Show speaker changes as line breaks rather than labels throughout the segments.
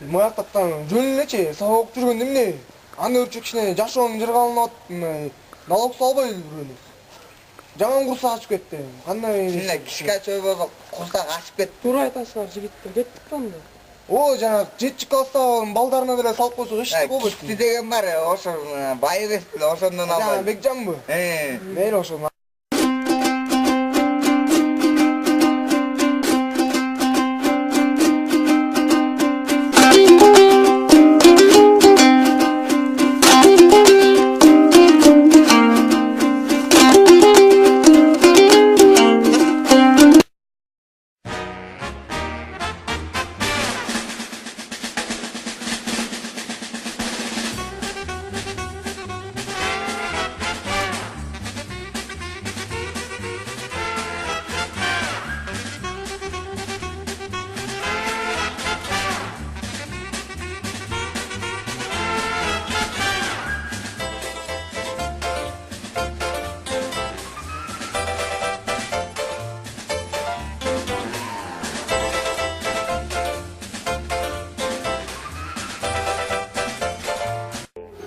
Маяктан жөн элечи, сабак жүргөн эмне? Аны өрчү кичине жашоонун жыргаланып атып, налог салбай жүргөнү. Жаман курса ачып кетти. Кандай?
Сине кичкаче болуп курсак ачып кетти.
Туура айтасыңар жигиттер, кеттик да анда.
О, жана 7 класстагы балдарына деле салып койсок эчтек болбойт.
Китти деген бар, ошо бай эмес беле, ошондон албай.
Жана Бекжанбы? Мейли ошо.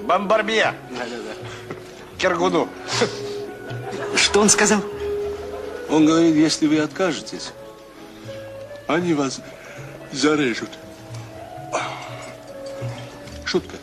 Бомбарбье. Киргуну.
Что он сказал?
Он говорит, если вы откажетесь, они вас зарежут. Шутка.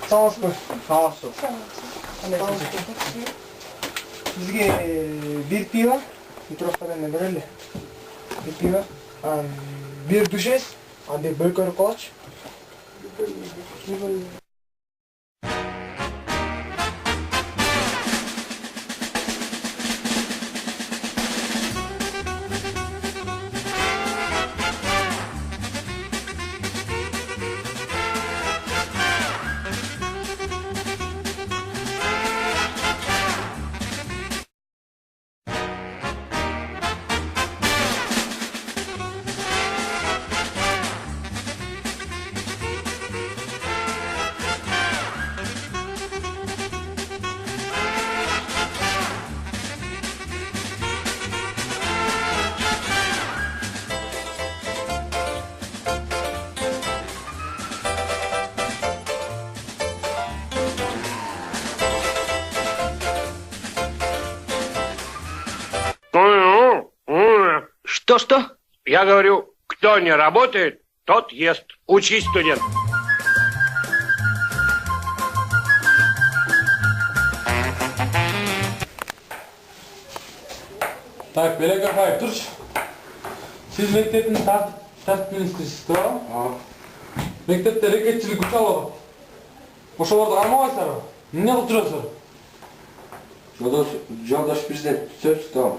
Sağolsun.
Sağ olsun.
Sizge bir piva, mikrofonu verelim. Bir piva, bir duşes, bir burger koç.
Что?
Я говорю, кто не работает, тот ест. Учись, студент.
Так, Белек Апаев, тұршы. Сіз мектептің тәртіп министрісіз, да? Мектепте рекетчілік үш алады. Ошолорду кармабайсыңарбы? Эмне кылып жүрөсүңөр?
Жолдош бизде сөз том.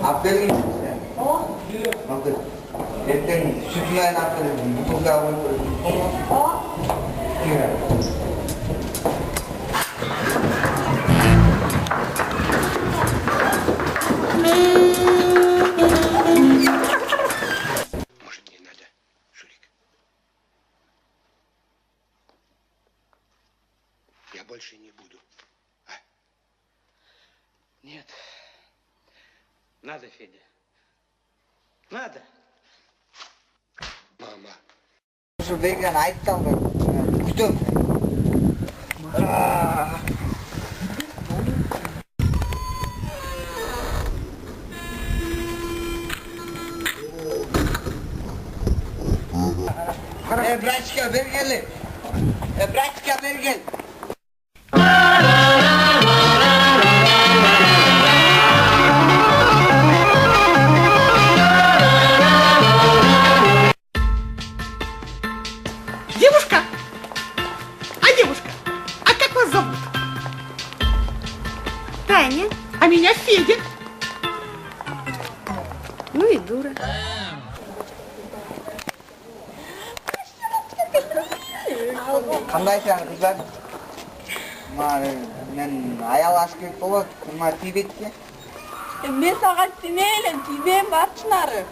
Aferin size. Bakın. Erten sütünden aferin. Bu konuda
Может, не надо, Шурик? Я больше не буду. А?
Нет. Надо, Федя. Надо.
Мама.
Şu vergen ayıptan da kütüm. Braçka vergeli. Braçka vergel.
Девушка! Девушка, а как вас зовут?
Таня.
А меня Федя.
Ну и дура.
Qandaysın kızlar? Men ayal aşkı olur. Kuma tibetki.
Men sağa sineyle tibem barçınarı.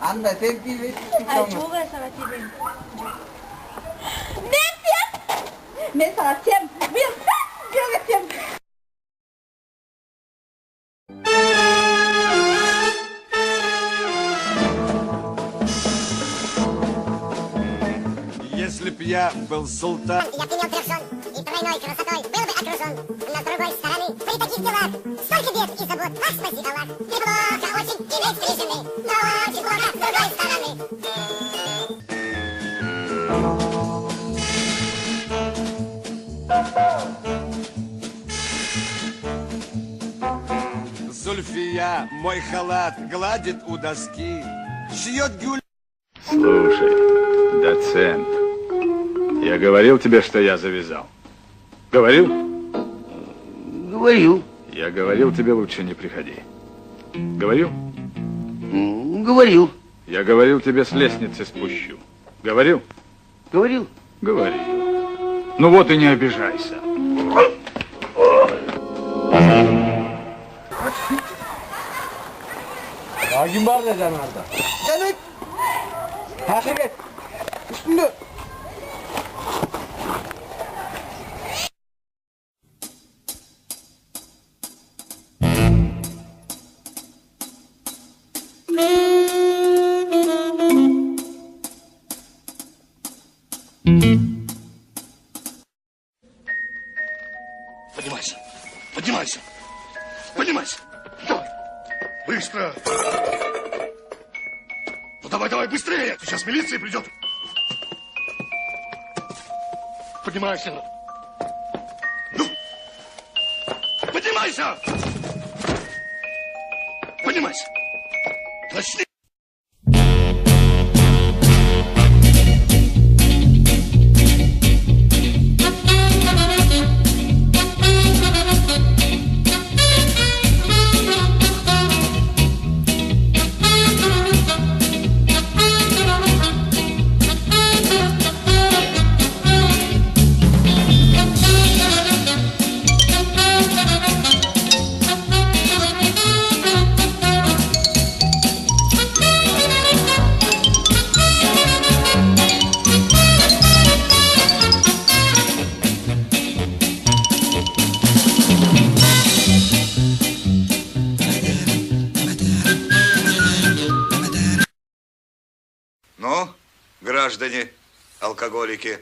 Anda sen tibet.
Ay çok sağa tibem. Men sağa sen. Men sağa sen.
Если б я был султан...
Я бы имел 3 жен и тройной красотой был бы окружен. Но с другой стороны, при таких делах столько бед и забот. Ах, спаси Аллах. Неплохо очень иметь 3 жены, но очень плохо с другой стороны.
Зульфия мой халат гладит у доски, шьет гюль...
Слушай, доцент, я говорил тебе, что я завязал? Говорил?
Говорил.
Я говорил тебе, лучше не приходи. Говорил?
Говорил.
Я говорил тебе, с лестницы спущу. Говорил?
Говорил.
Говорил. Ну вот и не обижайся.
Kim var ne canlarda?
Canık.
Taşı git. Üstünde.
Поднимайся, поднимайся, поднимайся. Давай, быстро. Ну давай, давай, быстрее. Сейчас милиция придет. Поднимайся. Ну, поднимайся. Поднимайся. Начни. граждане, алкоголики,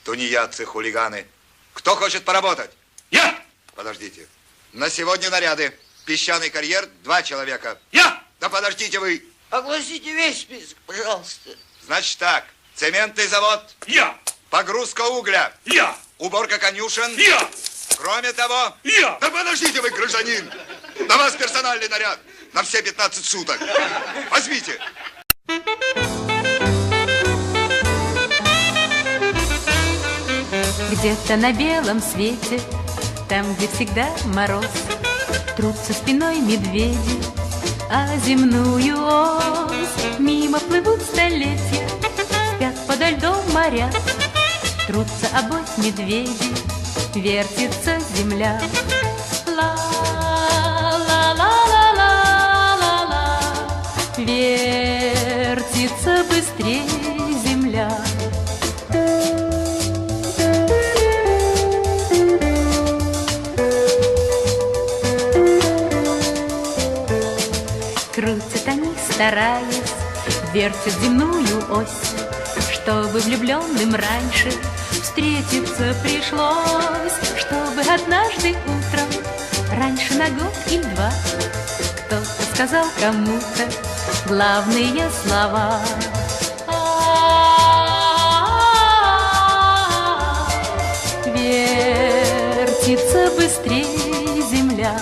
тунеядцы, хулиганы. Кто хочет поработать?
Я!
Подождите. На сегодня наряды. Песчаный карьер 2 человека.
Я!
Да подождите вы.
Огласите весь список, пожалуйста.
Значит так. Цементный завод.
Я!
Погрузка угля.
Я!
Уборка конюшен.
Я!
Кроме того...
Я!
Да подождите вы, гражданин. На вас персональный наряд. На все 15 суток. Возьмите.
Где-то на белом свете, там, где всегда мороз, трутся спиной медведи, а земную ось мимо плывут столетия, спят подо льдом моря, трутся обось медведи, вертится земля. Ла-ла-ла-ла-ла-ла, вертится быстрее земля. Крутят они, стараясь, вертят земную ось, чтобы влюбленным раньше встретиться пришлось, чтобы однажды утром, раньше на год или 2, кто-то сказал кому-то главные слова. Вертится быстрее земля.